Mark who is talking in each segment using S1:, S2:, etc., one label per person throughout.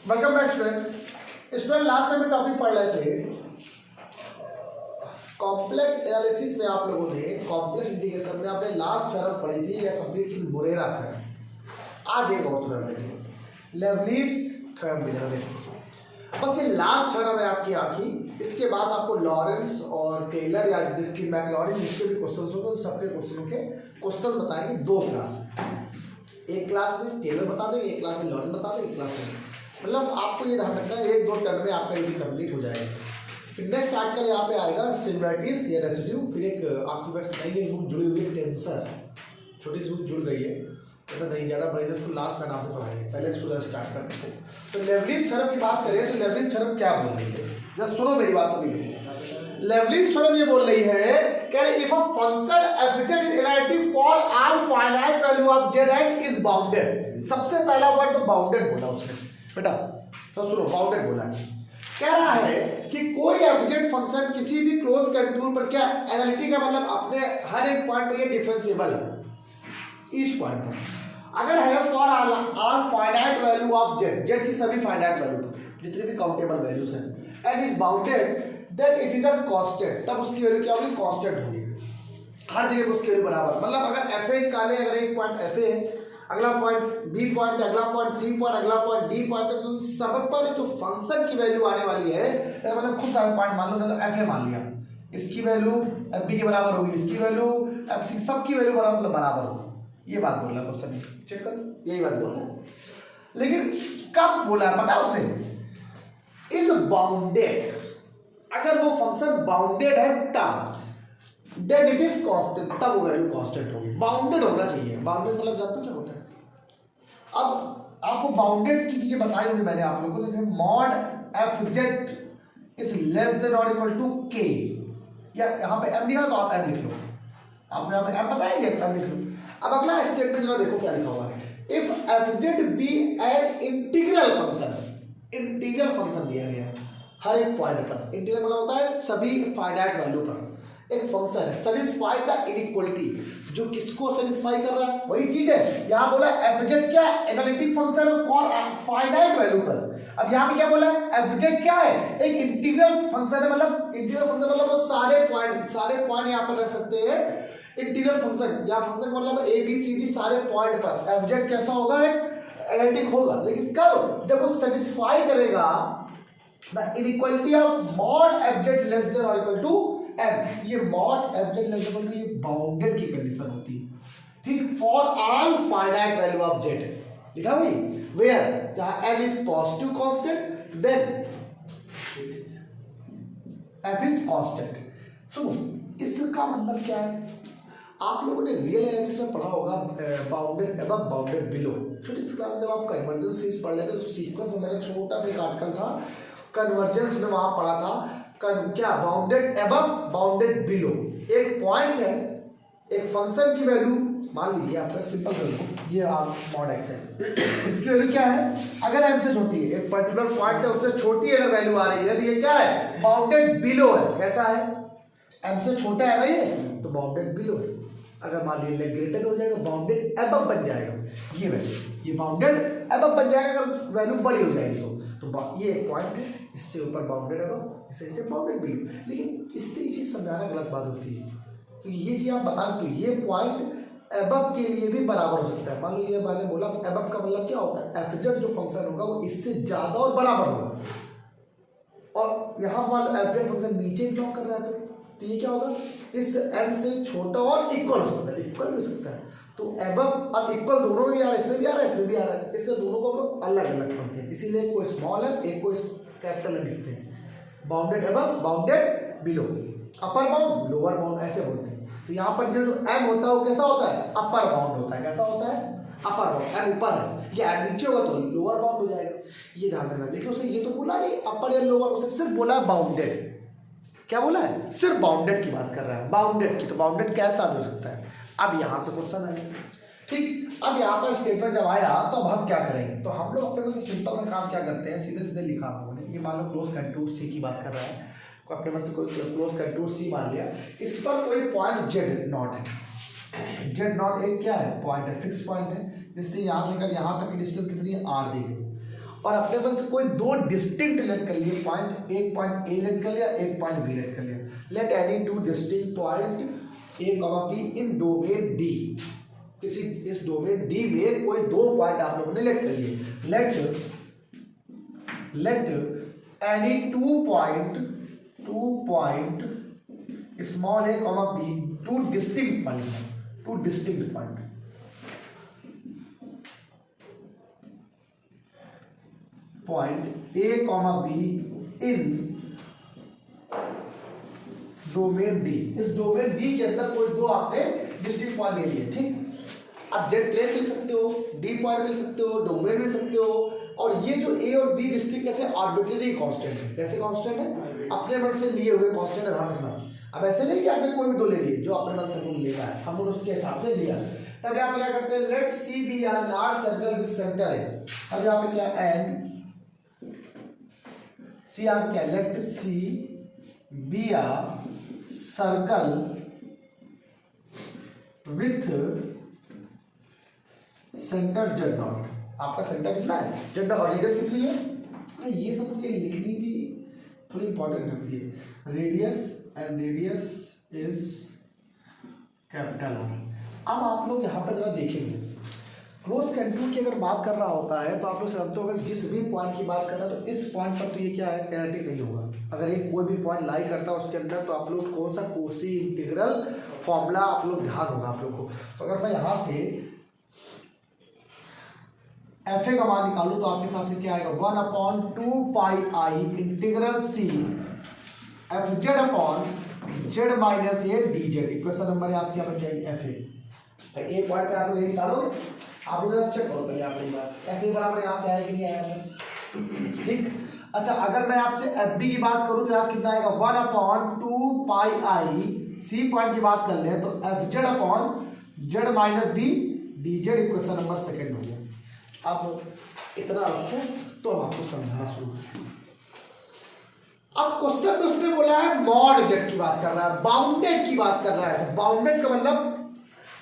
S1: Welcome back student. Student last time में topic पढ़ रहे थे कॉम्प्लेक्स एनालिसिस में। आप लोगों ने कॉम्प्लेक्स इंटीग्रेशन में आपने लास्ट थ्योरम पढ़ी थी, या कंप्लीट मोरेरा थ्योरम। आज एक और थ्योरम है, लेवलिस थ्योरम मिलेगा। बस ये लास्ट थ्योरम है आपकी आंखी। इसके बाद आपको लॉरेंस और टेलर या जिसकी मैक्लॉरिन जिसके भी क्वेश्चन होंगे उन सबके क्वेश्चनों के क्वेश्चन बताएंगे दो क्लास में। एक क्लास में टेलर बता देंगे, एक क्लास में लॉरेंस बता देंगे, एक क्लास में मतलब आपको ये ध्यान रखना है एक दो टर्म में आपका ये भी कंप्लीट हो जाएगा। फिर नेक्स्ट आर्टिकल यहाँ पे आएगा सिमिलरिटीज या रेसिड्यू। फिर एक आपकी पास नई एक बुक जुड़ी हुई है टेंसर, छोटी सी बुक जुड़ गई है, तो नहीं ज़्यादा बड़ी उसको लास्ट में नाम से पढ़ाएंगे, पहले इसको स्टार्ट करते थे। तो लेवलिस थ्योरम की बात करें तो लेवलिस थ्योरम क्या बोल रही है, जरा सुनो मेरी बात सभी लोग। लेवलिस थ्योरम ये बोल रही है कि if a function efficient is inactive for all finite value of Z and is bounded. सबसे पहला वर्ड तो बाउंडेड बोला उसने बेटा, तो सुनो बाउंडेड बोला है। कह रहा है कि कोई एफिशिएंट फंक्शन किसी भी क्लोज कंटूर पर क्या एनालिटी का मतलब अपने हर एक पॉइंट पर ये डिफरेंशिएबल है इस पॉइंट पर अगर है for all finite value of z, z की सभी फाइनाइट वैल्यू पर जितने भी काउंटेबल वैल्यूज हैं and is bounded then it is a constant. तब उसकी वैल्यू क्या होगी, कांस्टेंट होगी हर जगह उसकी वैल्यू बराबर। मतलब अगर एफ ए निकाले, अगर एक पॉइंट एफ ए है, अगला पॉइंट बी पॉइंट, अगला पॉइंट सी पॉइंट, अगला पॉइंट डी पॉइंट, तो सब पर जो फंक्शन की वैल्यू आने वाली है मतलब खुद सारे पॉइंट मान लो, मैंने एफ ए मान लिया, इसकी वैल्यू एफ बी के बराबर होगी, इसकी वैल्यू एफ सी, सबकी वैल्यू बराबर होगी। ये बात बोल रहा है क्वेश्चन, चेक कर, यही बात बोल रहा है। लेकिन कब बोला है पता है उसने, इज बाउंडेड। अगर वो फंक्शन बाउंडेड है तब देन इट इज कांस्टेंट, तब वो वैल्यू कांस्टेंट होगी। बाउंडेड होना चाहिए। बाउंडेड मतलब जानते हो क्या होता है? अब आपको बाउंडेड की चीजें बताई होंगी मैंने आप लोगों को, जैसे mod f Z is less than और इक्वल टू के, या यहाँ पे एम लिखा तो आप एम लिख लो, आपको यहाँ पे एम बताएंगे एम लिख लो। अब अगला स्टेटमेंट जरा देखो क्या लिखा हुआ है, if f z be an integral function, integral function दिया गया हर एक पॉइंट पर। इंटीग्रल मतलब होता है सभी फाइनाइट वैल्यू पर एक फंक्शन है, सेटिस्फाई द इनइक्वालिटी, जो किसको सेटिस्फाई कर रहा है वही चीज है। यहां बोला एफ जेड क्या है, analytic function for finite value पर। अब यहां पे क्या बोला है, एफ जेड क्या है, एक इंटीग्रल फंक्शन है। मतलब इंटीग्रल फंक्शन मतलब वो सारे पॉइंट यहां पर रख सकते हैं इंटीग्रल फंक्शन। या फंक्शन मतलब ए बी सी डी सारे पॉइंट पर एफ जेड कैसा होगा, एक एनालिटिक होगा। लेकिन कब, जब वो सेटिस्फाई करेगा the inequality of mod f z less than और इक्वल टू एम। ये mod f z less than, ये बाउंडेड की कंडीशन होती है। ठीक, for all finite value of z लिखा भाई, वेयर जहां M is positive constant then f is constant. सुनो इसका मतलब क्या है, आप लोगों ने रियल एनालिसिस में पढ़ा होगा बाउंडेड अबव बाउंडेड बिलो। छोटी सी क्लास में जब आप कन्वर्जेंस सीरीज पढ़ लेते तो सीक्वेंस में मेरा छोटा सा एक आर्टिकल था कन्वर्जेंस में, वहां पढ़ा था क्या बाउंडेड अबव बाउंडेड बिलो। एक पॉइंट है, एक फंक्शन की वैल्यू मान लीजिए आपका सिंपल कर लो, ये आप मॉड एक्स है, इसकी वैल्यू क्या है, अगर एम से छोटी है, एक पर्टिकुलर पॉइंट है उससे छोटी अगर वैल्यू आ रही है तो ये क्या है, बाउंडेड बिलो है। कैसा है, एम से छोटा है ना ये, तो बाउंडेड बिलो है। अगर मान लीजिए ग्रेटर हो जाएगा बाउंडेड अबव बन जाएगा, ये वैल्यू ये बाउंडेड अबव बन जाएगा अगर वैल्यू बड़ी हो जाएगी तो ये एक पॉइंट है, इससे ऊपर बाउंडेड अबव, इससे नीचे बाउंडेड बिलो। लेकिन इससे ये चीज़ समझाना गलत बात होती है, क्योंकि ये चीज़ आप बता तो ये पॉइंट अबव के लिए भी बराबर हो सकता है। मान लो ये मैंने बोला अबव का मतलब क्या होता है, एफ जेड जो फंक्शन होगा वो इससे ज़्यादा और बराबर होगा, और यहाँ मान लो एफ जेड फंक्शन नीचे बिलोंग कर रहा है तो ये क्या होगा, इस एम से छोटा और इक्वल हो सकता है, इक्वल भी हो सकता है। तो एबव अब इक्वल दोनों में भी आ रहा है, इसमें भी आ रहा है, इसमें भी आ रहा है, इसलिए दोनों को हम लोग अलग अलग पढ़ते हैं। इसीलिए कोई स्मॉल है, एक को कैपिटल में लिखते हैं, bounded above bounded below, upper bound lower bound ऐसे बोलते हैं। तो यहाँ पर जो एम होता है वो कैसा होता है, अपर बाउंड होता है। कैसा होता है, अपर बाउंड। एम ऊपर है, ये एम नीचे होगा तो लोअर बाउंड हो जाएगा, ये ध्यान देना। लेकिन उसे ये तो बोला नहीं अपर या लोअर, उसे सिर्फ बोला बाउंडेड। क्या बोला है, सिर्फ बाउंडेड की बात कर रहा है, बाउंडेड की। तो बाउंडेड कैसा भी हो सकता है। अब यहाँ से क्वेश्चन आएगा, ठीक। अब यहाँ पर स्टेटमेंट जब आया तो अब हम क्या करेंगे, तो हम लोग अपने को सिंपल सा काम क्या करते हैं, सीधे सीधे लिखा हम लोगों ने। ये मान लो क्लोज कंटूर सी की बात कर रहा है, को अपने मन से कोई क्लोज कंटूर सी मान लिया, इस पर कोई पॉइंट जेड नॉट है। जेड नॉट एक क्या है, पॉइंट है, फिक्स पॉइंट है, जिससे यहाँ से अगर यहाँ तक की डिस्टेंस कितनी है, आर दी गई। और अपने पास कोई दो डिस्टिंक्ट लेट कर लिए पॉइंट, एक पॉइंट ए लेट कर लिया, एक पॉइंट बी लेट कर लिया। Late any to distinct point a comma b in domain D, किसी इस डोमेन डी में कोई दो पॉइंट आप लोगों ने लेट कर लिए। Let any two point small a comma b, two distinct point point a comma b in domain D. इस डोमेन डी के अंदर कोई दो आपने डिस्टिंक्ट पॉइंट ले लिए, ठीक। अब जेड प्लेन मिल सकते हो, डी पॉइंट मिल सकते हो, डोमेन मिल सकते हो, और ये जो ए और बी डिस्टिंक्ट कैसे आर्बिट्रेरी कांस्टेंट है, कैसे कांस्टेंट है, अपने मन से लिए हुए कांस्टेंट है, ध्यान रखना। अब ऐसे नहीं कि आपने कोई भी दो ले लिए, जो अपने मन से हमने लेना है, हमने उसके हिसाब से लिया। तब आप क्या करते हैं, let C be R large circle with center है। अब यहाँ पे क्या एंड सी आर क्या, let C be R circle with center z naught. आपका सेंटर कितना है, जेड नॉट, और रेडियस कितनी है, ये सब मुझे लिखनी भी थोड़ी इंपॉर्टेंट लगती है। Radius and radius is capital R. अब आप लोग यहाँ पर जरा देखेंगे, क्लोज कंट्रोल की अगर बात कर रहा होता है तो आप लोग समझते हो, अगर जिस भी पॉइंट की बात कर रहा है तो इस पॉइंट पर तो ये क्या है, किनेटिक नहीं होगा। अगर एक कोई भी पॉइंट लाई करता है उसके अंदर, तो आप लोग कौन सा कोसी इंटीग्रल फॉर्मूला आप लोग ध्यान होगा आप लोग को। तो अगर मैं यहाँ से एफ ए का मान निकालू तो आपके हिसाब से क्या आएगा, 1/2 integral C f Z upon Z minus A D z. Equation number यहाँ से क्या बन जाएगी, एफ ए पॉइंट पे आप लोग ये निकालो, आप लोग चेक करो पहले आप बात, एफ ए बराबर यहाँ से आया कि नहीं आया, ठीक। अच्छा, अगर मैं आपसे एफ बी की बात करूँ तो यहाँ कितना आएगा, 1/2 सी पॉइंट की बात कर ले तो F Z upon Z minus D D z. Equation number second हो गया। अब इतना रखो तो हम आपको समझाना शुरू करें। अब क्वेश्चन में उसने बोला है मॉड जेड की बात कर रहा है, बाउंडेड की बात कर रहा है। तो बाउंडेड का मतलब,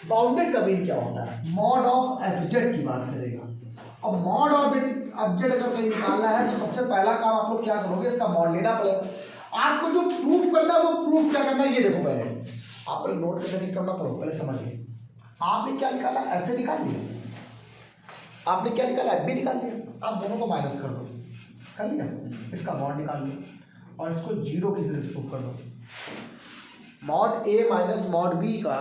S1: बाउंडेड का मीन क्या होता है, मॉड ऑफ एफ जेड की बात करेगा। अब मॉड ऑफ एफ जेड अगर कहीं निकालना है तो सबसे पहला काम आप लोग क्या करोगे, इसका मॉड लेना पड़ेगा। आपको जो प्रूफ करना है वो प्रूफ क्या करना है, ये देखो पहले आप नोट करना पड़ेगा, पहले समझिए। आपने क्या निकाला, एफ ए निकाल लिया, आपने क्या निकाला, एफ बी निकाल लिया। आप दोनों को माइनस कर दो, कर लिया, इसका मॉड निकाल लो और इसको जीरो की तरह से प्रूफ कर दो। Mod a minus mod b का,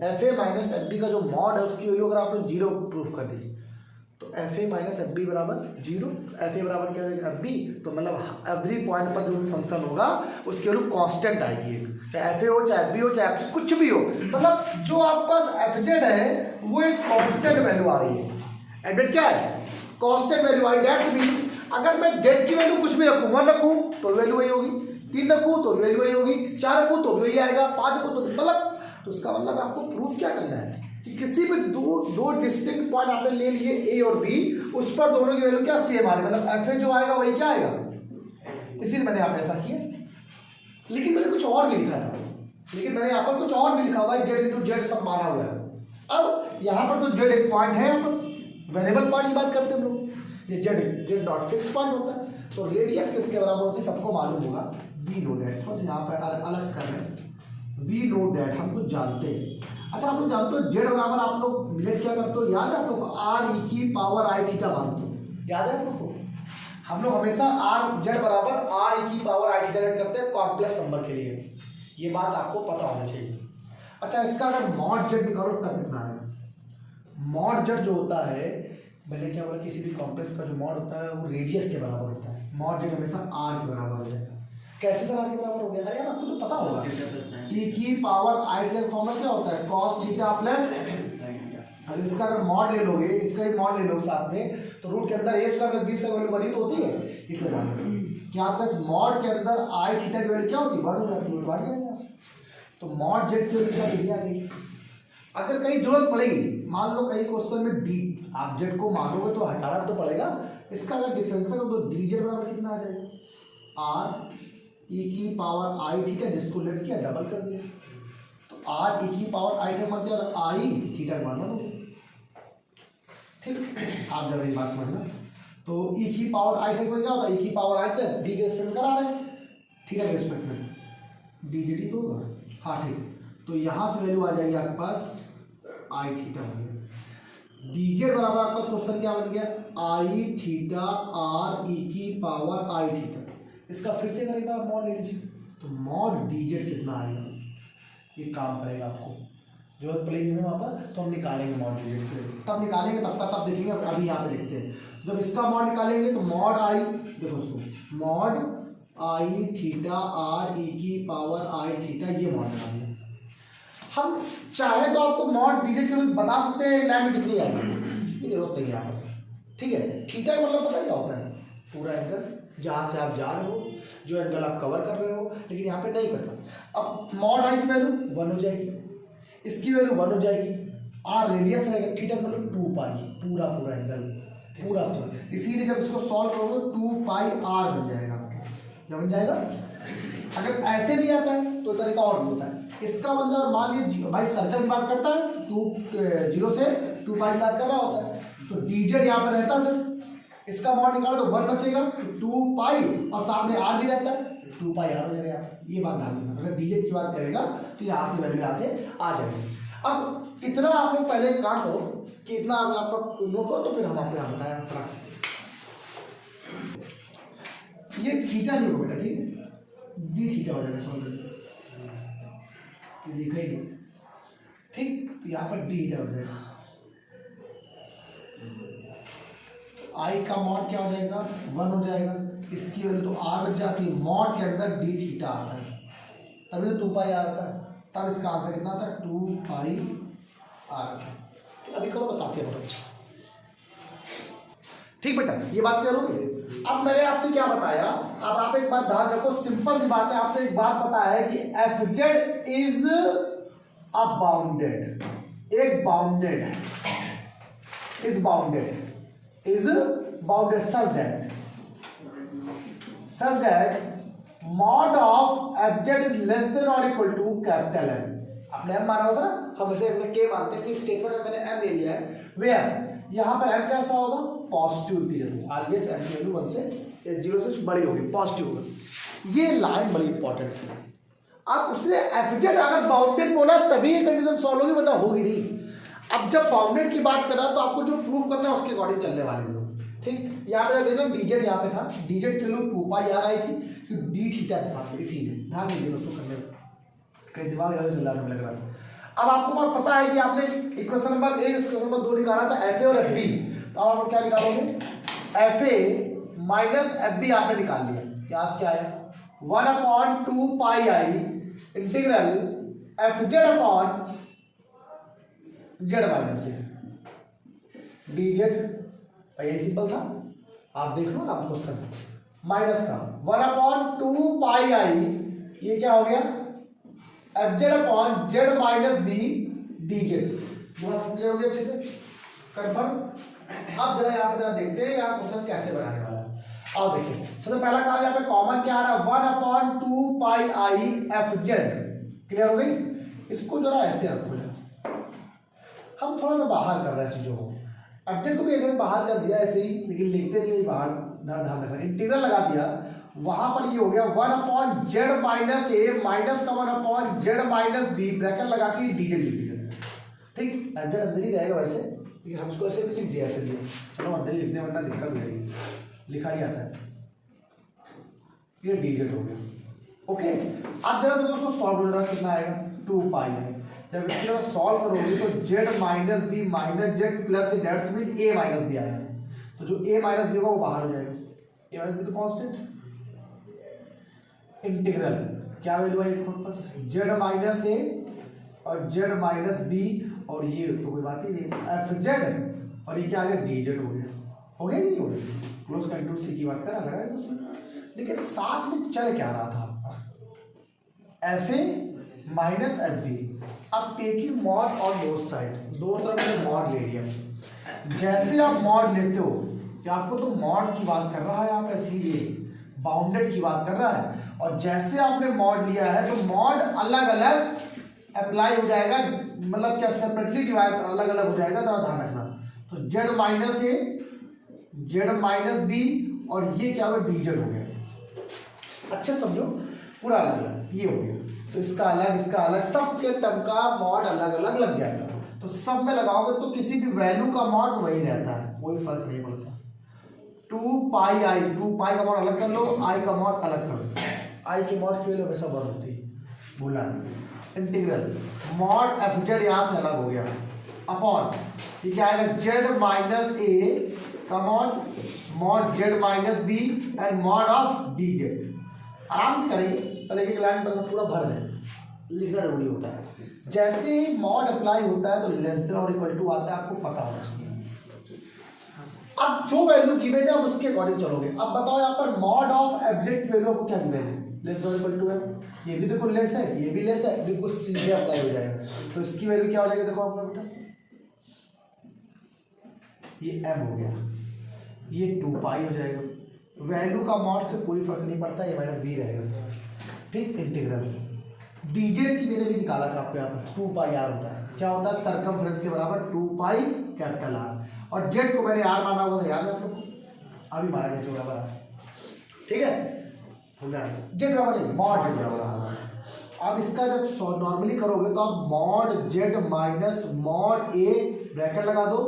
S1: एफ ए माइनस एफ बी का जो मॉड है उसकी वैल्यू अगर आपने जीरो प्रूफ कर दी तो एफ ए माइनस एफ बी बराबर जीरो। एफ ए बराबर क्या रहेगा, एफ बी। तो मतलब एवरी पॉइंट पर जो भी फंक्शन होगा उसकी वैल्यू कांस्टेंट आएगी, चाहे एफ ए हो, चाहे एफ बी हो, चाहे एफ कुछ भी हो, मतलब जो आपके पास एफ जेड है वो एक कांस्टेंट वैल्यू आ रही है। एफ जेड क्या है, कांस्टेंट वैल्यू आई, डेट्स मीन अगर मैं जेड की वैल्यू कुछ भी रखूँ, 1 रखूँ तो वैल्यू वही होगी, 3 रखूँ तो वैल्यू वही होगी, 4 रखूँ तो भी वही आएगा, 5 रखूँ तो मतलब, तो उसका मतलब आपको प्रूफ क्या करना है कि किसी भी दो डिस्टिंक्ट पॉइंट आपने ले लिए ए और बी, उस पर दोनों की वैल्यू क्या सेम आ रही है, मतलब एफ ए जो आएगा वही क्या आएगा। इसीलिए मैंने यहाँ पे ऐसा किया, लेकिन मैंने कुछ और भी लिखा था, लेकिन मैंने यहाँ पर कुछ और भी लिखा हुआ है, जेड इंटू जेड सब माना हुआ है। अब यहाँ पर तो जेड एक पॉइंट है, यहाँ पर वेरिएबल पॉइंट की बात करते हैं हम लोग, ये जेड डॉट फिक्स पॉइंट होता है। तो रेडियस किसके बराबर होती है सबको मालूम होगा, वी नो डेट। थोड़ा सा यहाँ पर अलग कर रहे हैं, वी नो डेट हम कुछ जानते हैं। अच्छा, आप लोग जानते हो जेड बराबर आप लोग लेट क्या करते हो, याद है आप लोग, आर ई की पावर आई थीटा मानते हो, याद है आप लोग को। हम लोग हमेशा आर जेड बराबर आर ई की पावर आई थीटा लेट करते हैं कॉम्प्लेक्स नंबर के लिए, ये बात आपको पता होना चाहिए। अच्छा, इसका अगर मॉड जेड निकालो तब कितना है, मॉड जेड जो होता है, मैंने क्या बोला, किसी भी कॉम्प्लेक्स का जो मॉड होता है वो रेडियस के बराबर होता है। मॉड जेड हमेशा आर के बराबर हो जाएगा। कैसे सर आर के बराबर हो गया, अरे यार आपको तो पता होगा, ई की पावर आई थीटा का फॉर्मूला क्या होता है, cos थीटा प्लस, अगर इसका अगर मॉड ले लोगे, इसका ही मॉड ले लोगे साथ में, तो रूट के अंदर A square plus B square value बनी तो होती है, इसलिए ध्यान रखना कि आपका इस मॉड के अंदर आई थीटा की वैल्यू क्या होती है, 1 हो जाती है, बढ़ गया यहाँ से। तो मॉड जेड की वैल्यू आ गई। अगर कहीं जरूरत पड़ेगी, मान लो कहीं क्वेश्चन में डी, आप जेड को मानोगे तो हटाना तो पड़ेगा, इसका अगर डिफरेंशियल हो तो डी जेड बराबर कितना आ जाएगा, आर ई की पावर आई थीटा, जिसको लेट किया डबल कर दिया, तो आर ई की पावर आई थीटा मान क्या, आई थीटा मान लो, ठीक। आप जरा ये बात समझना, तो ई की पावर आई थीटा क्या होता है, ई की पावर आई थीटा डी के रिस्पेक्ट में करा रहे हैं, थीटा के रिस्पेक्ट में डी डी टी होगा। हाँ ठीक, तो यहाँ से वैल्यू आ जाएगी आपके पास आई थीटा हो गया। dz बराबर आपके पास क्वेश्चन क्या बन गया, आई थीटा आर ई की पावर आई थीटा। इसका फिर से करेगा आप मॉड ले लीजिए, तो मॉड dz कितना आएगा, ये काम करेगा आपको जरूरत पड़ेगी हमें वहाँ पर, तो हम निकालेंगे मॉड dz फिर तब निकालेंगे, तब का तब देखेंगे। अभी यहाँ पे देखते हैं, जब इसका मॉड निकालेंगे तो मॉड आई, देखो उसको मॉड आई थीटा आर ई की पावर आई थीटा, ये मॉड निकालेंगे। हम चाहे तो आपको मॉड dz के रूप बता सकते हैं लाइन में कितनी आएगी, ये जरूरत नहीं है यहाँ पर, ठीक है। थीटा का मतलब पता है क्या होता है, पूरा एंगल जहाँ से आप जा रहे हो, जो एंगल आप कवर कर रहे हो, लेकिन यहाँ पे नहीं पता। अब मॉड आई की वैल्यू 1 हो जाएगी, इसकी वैल्यू 1 हो जाएगी, आर रेडियस रहेगा, थीटा का मतलब 2 पाई, पूरा पूरा एंगल पूरा पूरा, इसीलिए जब इसको सॉल्व करोगे 2 पाई आर बन जाएगा आपके पास, क्या बन जाएगा। अगर ऐसे नहीं आता है तो तरीका और भी होता है, इसका मतलब मान लीजिए भाई सर्कल की बात करता है, 0 से 2 पाई की बात कर रहा होता है, तो dz यहाँ पर रहता है सिर्फ, इसका मॉड निकालो तो 1 बचेगा, 2 पाई और सामने आर भी रहता है, 2 पाई आर हो जाएगा। ये बात ध्यान रखना, अगर dz की बात करेगा तो यहाँ से वैल्यू यहाँ से आ जाएगी। अब इतना आप लोग पहले काम करो कि इतना अगर आपको नोट करो, तो फिर हम आपको यहाँ बताएं फर्क से। ये थीटा नहीं होगा बेटा, ठीक है, डी थीटा हो जाएगा, सॉल्व देखा ही नहीं, ठीक, तो यहाँ पर डी थीटा हो जाएगा। आई का मॉड क्या हो जाएगा, 1 हो जाएगा, इसकी वैल्यू तो आर बच जाती है, मॉड के अंदर डी थीटा आता है, तभी तो 2 पाई आर आता है, तब इसका आंसर कितना आता है, 2 पाई आर। अभी करो, बताते हैं बच्चे, ठीक बेटा, ये बात करोगे। अब मैंने आपसे क्या बताया, अब आप एक बात ध्यान रखो, सिंपल सी बात है, आपने एक बात बताया है कि F Z is a bounded, एक बाउंडेड है, is bounded such that mod of fz is less than or equal to capital M। आपने M माना होता ना, हम इसे के मानते हैं कि स्टेटमेंट में मैंने M ले लिया है, वेयर यहाँ पर M कैसा होगा, पॉजिटिव पीरियड, ऑलवेज M की वैल्यू 1 से 0 से बड़ी होगी, पॉजिटिव होगा। ये लाइन बड़ी इंपॉर्टेंट है। अब उसने fz अगर बाउंडेड बोला तभी ये कंडीशन सॉल्व होगी, वरना होगी नहीं। अब जब बाउंडेड की बात कर रहा है तो आपको जो प्रूव करना है उसके अकॉर्डिंग चलने वाले लोग, ठीक। यहाँ पे देखो dz यहाँ पे था, dz की वैल्यू 2 पाई आर आई थी, तो डी थीटा था, इसीलिए ध्यान दीजिए उसको करने में, कहीं दिमाग चल रहा था लग रहा था। अब आपको बहुत पता है कि आपने इक्वेशन नंबर 1 इक्वेशन नंबर 2 निकाला था एफ ए और एफ बी, तो अब आप क्या निकालोगे, एफ ए माइनस एफ बी आपने निकाल लिया, यहाँ से क्या आया 1/2 pi i integral F Z upon Z minus A D Z, ये सिंपल था, आप देख लो ना क्वेश्चन, माइनस का 1/2 पाई आई, ये क्या हो गया f Z upon Z minus b d z. Clear हो गया अच्छे से, कंफर्म। अब जरा यहाँ पे जरा देखते हैं यार क्वेश्चन कैसे बनाने वाला है। आओ देखिए, सबसे पहला काम यहाँ पे कॉमन क्या आ रहा है, 1/2 pi I F Z, clear हो गई। इसको जरा ऐसे रखो, हम थोड़ा सा बाहर कर रहे हैं चीजों को, एफ को भी एक बाहर कर दिया ऐसे ही, लेकिन लिखते नहीं बाहर, ध्यान रखना, इंटीग्रल लगा दिया, वहां पर ये हो गया 1/z माइनस ए माइनस का 1/z माइनस बी, ब्रैकेट लगा के डी लिख दिया, ठीक। एफ अंदर ही रहेगा वैसे, लेकिन हम इसको ऐसे लिख दिया, ऐसे लिए चलो अंदर ही लिखते हैं, वरना दिक्कत हो जाएगी, लिखा नहीं आता है, ये डी हो गया, ओके। अब जरा तो दोस्तों सॉल्व हो जाना, कितना आएगा 2 पाई है, जब इसको सॉल्व करोगे तो z minus b minus z plus that's mean a minus b आएगा, तो जो a माइनस बी होगा वो बाहर हो जाएगा, a माइनस बी तो कांस्टेंट, इंटीग्रल क्या वैल्यू है पास z माइनस a और z माइनस बी, और ये तो कोई बात ही नहीं, एफ जेड और ये क्या आ गया डी जेड हो गया, हो गया नहीं हो गया, क्लोज कंट्रोल सी की बात कर रहा है दोस्तों, लेकिन साथ में चल क्या रहा था, एफ ए माइनस एफ बी। अब taking mod on both side, दो तरफ से मॉड ले लिया, जैसे आप मॉड लेते हो कि आपको तो मॉड की बात कर रहा है यहाँ पे, इसीलिए बाउंडेड की बात कर रहा है, और जैसे आपने मॉड लिया है तो मॉड अलग अलग अप्लाई हो जाएगा, मतलब क्या सेपरेटली डिवाइड अलग अलग हो जाएगा, तो ध्यान रखना। तो z माइनस ए जेड माइनस बी और ये क्या हुआ डी जेड हो गया। अच्छा समझो पूरा अलग अलग ये हो गया, तो इसका अलग सबके टर्म का मॉड अलग अलग लग जाएगा। तो सब में लगाओगे तो किसी भी वैल्यू का मॉड वही रहता है, कोई फर्क नहीं पड़ता। 2 पाई आई, 2 पाई का मॉड अलग कर लो, आई का मॉड अलग कर लो, आई की मॉड की वैल्यू हमेशा 1 होती है, भूलना नहीं। इंटीग्रल मॉड एफ जेड यहाँ से अलग हो गया अपॉन ये क्या आएगा जेड माइनस ए का mod z minus b and mod of d z. आराम से करेंगे, पहले एक लाइन पर पूरा भर दें, लिखना जरूरी होता है। जैसे ही मॉड अप्लाई होता है तो लेस देन और इक्वल टू आता है, आपको पता होना चाहिए। अब जो वैल्यू गिवन है उसके अकॉर्डिंग चलोगे। अब बताओ यहाँ पर मॉड ऑफ एब्जेक्ट की वैल्यू आपको क्या गिवन है, लेस देन इक्वल टू है, ये भी देखो लेस है, ये भी लेस है, बिल्कुल सीधे अप्लाई हो जाएगा। तो इसकी वैल्यू क्या हो जाएगी, देखो आपका बेटा ये m हो गया, ये 2 पाई हो जाएगा। वैल्यू का मॉड से कोई फर्क नहीं पड़ता, ये माइनस बी रहेगा। ठीक, इंटीग्रल डीजेड की मैंने भी निकाला था आपको यहाँ पर 2 पाई आर होता है, क्या होता है सरकमफ्रेंस के बराबर 2 पाई कैपिटल आर, और जेड को मैंने आर माना हुआ था, याद है आप लोग को, अभी मारा जेड बराबर आर। ठीक है, जेड बराबर नहीं मॉड जेड बराबर आर। अब इसका जब नॉर्मली करोगे तो आप mod z minus mod a bracket लगा दो,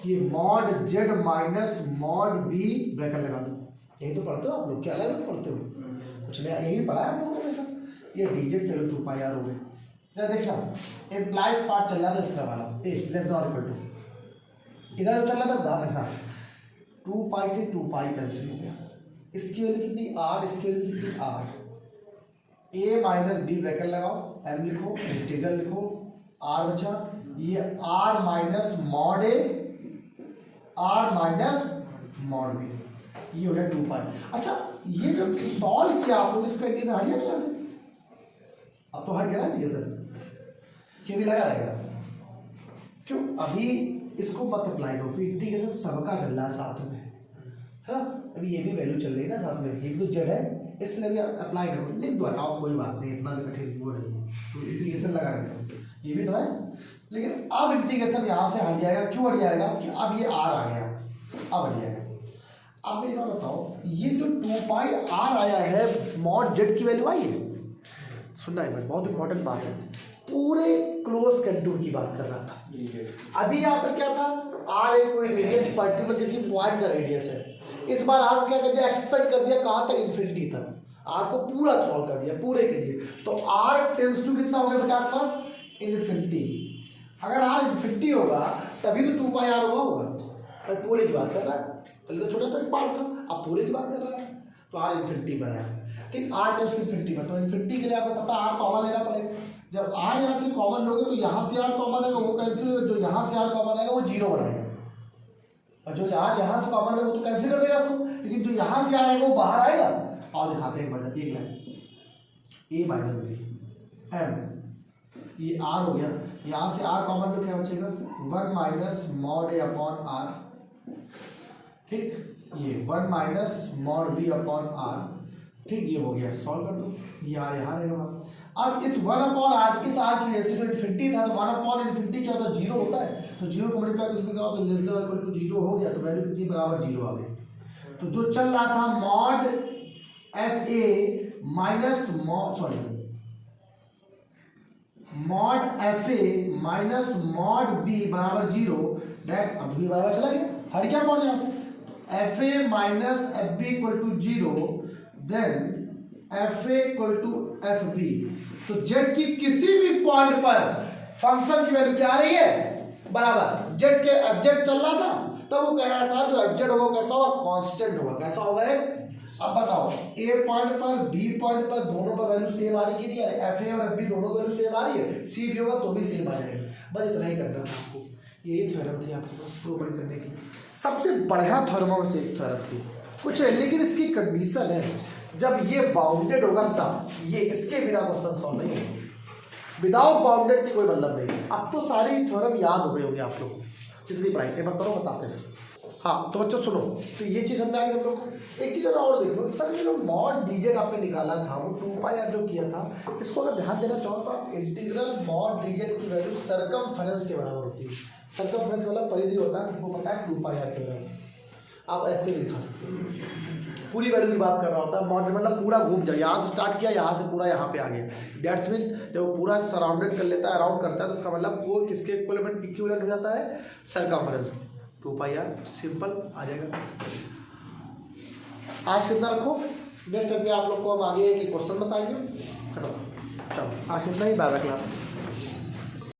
S1: ये mod z minus mod b bracket लगा दो। यही तो पढ़ते हो आप लोग, क्या अलग पढ़ते हो, कुछ नहीं यही पढ़ा है आप लोगों ने सब। ये डीजेड के लिए 2 पाई आर हो गए। जरा देखना एम्प्लाइज पार्ट चल रहा था इस तरह वाला, ए लेस देन और इक्वल टू, इधर जो चल रहा था ध्यान रखना 2 पाई से 2 पाई कैंसिल हो गया। इसकी वैल्यू कितनी आर, इसकी वैल्यू कितनी R, a minus b bracket लगाओ, एम लिखो, इंटीग्रल लिखो, आर बचा, ये R minus mod a R minus mod b, ये हो गया 2 पाई। अच्छा ये जब सॉल्व किया आप लोग इसका इंटीग्रेशन हट गया यहाँ से, अब तो हट गया ना इंटीग्रेशन, क्यों भी लगा रहेगा, क्यों अभी इसको मत अप्लाई करो क्योंकि इंटीग्रेशन सबका चल रहा है साथ में, है ना, अभी ये भी वैल्यू चल रही है ना साथ में, ये भी तो जेड है, इसलिए भी अप्लाई करो, लिख दो हटाओ कोई बात नहीं, इतना भी कठिन वो नहीं है, तो इंटीग्रेशन लगा रखो, ये भी तो है। लेकिन अब इंटीग्रेशन यहाँ से हट जाएगा, क्यों हट जाएगा कि अब ये आर आ गया, अब हट जाएगा। अब मेरी बात बताओ, ये जो 2 पाई आर आया है मॉड जेड की वैल्यू आई है, सुनना है बहुत इंपॉर्टेंट बात है, पूरे क्लोज कंटूर की बात कर रहा था। अभी यहाँ पर क्या था, आर एक कोई रेडियस पर्टिकुलर किसी पॉइंट का रेडियस है, इस बार आर को क्या कर दिया, एक्सपेक्ट कर दिया कहाँ तक, इन्फिनिटी तक, आर को पूरा सॉल्व कर दिया पूरे के लिए। तो आर टेंस टू कितना हो गया बेटा आपके पास, इन्फिनिटी। अगर आर इन्फिनिटी होगा तभी तो 2 पाई आर हुआ होगा, तो पूरे की बात कर रहा है, पहले तो छोटा था एक पार्ट था, अब पूरे की बात कर रहा है, तो आर इन्फिनिटी पर है। ठीक, आर टेंस टू इन्फिनिटी पर, तो इन्फिनिटी के लिए आपको पता आर कॉमन लेना पड़ेगा। जब आर यहाँ से कॉमन लोगे तो यहाँ से आर कॉमन आएगा, वो कैंसिल, जो यहाँ से आर कॉमन आएगा वो 0 बनाएगा, और जो यार यहाँ से कॉमन है वो तो कैंसिल कर देगा इसको, लेकिन जो यहाँ से आएगा वो बाहर आएगा। और दिखाते हैं बजा, एक लाइन ए माइनस बी एम, ये आर हो गया, यहाँ से आर कॉमन में क्या बचेगा 1 minus mod a upon R, ठीक, ये 1 minus mod b upon R, ठीक, ये हो गया, सॉल्व कर दो, ये आर यहाँ रहेगा। अब इस 1 अपॉन आर, इस आर की वजह से जो इन्फिनिटी था, तो 1 अपॉन इन्फिनिटी क्या होता है, 0 होता है, तो 0 को मल्टीप्लाई करके कराओ तो लेस देन और इक्वल टू 0 हो गया, तो वैल्यू कितनी बराबर 0 आ गई। तो जो चल रहा था मॉड एफ ए माइनस मॉड एफ ए माइनस मॉड बी बराबर 0, डेट अब भी बराबर चला गया, हट गया मॉड यहाँ से, f A minus F b equal to 0, then f a equal to f b. तो जेड की किसी भी पॉइंट पर फंक्शन की वैल्यू क्या आ रही है, बराबर जेड के, एफजेड चल रहा था तो वो कह रहा था जो एफजेड होगा कैसा होगा, कांस्टेंट होगा, कैसा होगा एक। अब बताओ ए पॉइंट पर बी पॉइंट पर दोनों पर वैल्यू सेम आ रही है, एफ ए और एफ बी दोनों वैल्यू सेम आ रही है, सी भी होगा तो भी सेम आ जाएगा। बस इतना ही करना था आपको, यही थ्योरम थी आपके पास प्रूव करने की, सबसे बढ़िया थ्योरमों में से एक थ्योरम थी कुछ है, लेकिन इसकी कंडीशन है जब ये बाउंडेड होगा तब, ये इसके बिना क्वेश्चन सॉल्व नहीं होगा, विदाउट बाउंडेड की कोई मतलब नहीं। अब तो सारी थ्योरम याद हो गई होगी आप लोग जितनी पढ़ाई के बाद करो, बताते हैं। हाँ तो बच्चों सुनो, तो ये चीज़ समझ आ गई सब लोग को। एक चीज़ और देख लो सर, ये जो मॉड डीजेड आपने निकाला था वो 2 पाई जो किया था, इसको अगर ध्यान देना चाहो तो आप इंटीग्रल मॉड डीजेड की वैल्यू सरकमफ्रेंस के बराबर होती है। सरकमफ्रेंस वाला परिधि होता है, सबको पता है 2 पाई के बराबर। आप ऐसे भी दिखा सकते हो। पूरी वैल्यू की बात कर रहा होता है, मतलब पूरा घूम जाए, यहाँ से स्टार्ट किया, यहाँ से पूरा यहाँ पे आ गया। दैट्स मीन जब वो पूरा सराउंडेड कर लेता है, अराउंड करता है, तो उसका मतलब वो किसके इक्विवेलेंट हो जाता है, सरकमफ्रेंस। 2πr सिंपल आ जाएगा। आज कितना रखो, नेक्स्ट टाइम पे आप लोग को हम आगे के क्वेश्चन बताएंगे। खत्म, चलो आज इतना ही, बाय बाय क्लास।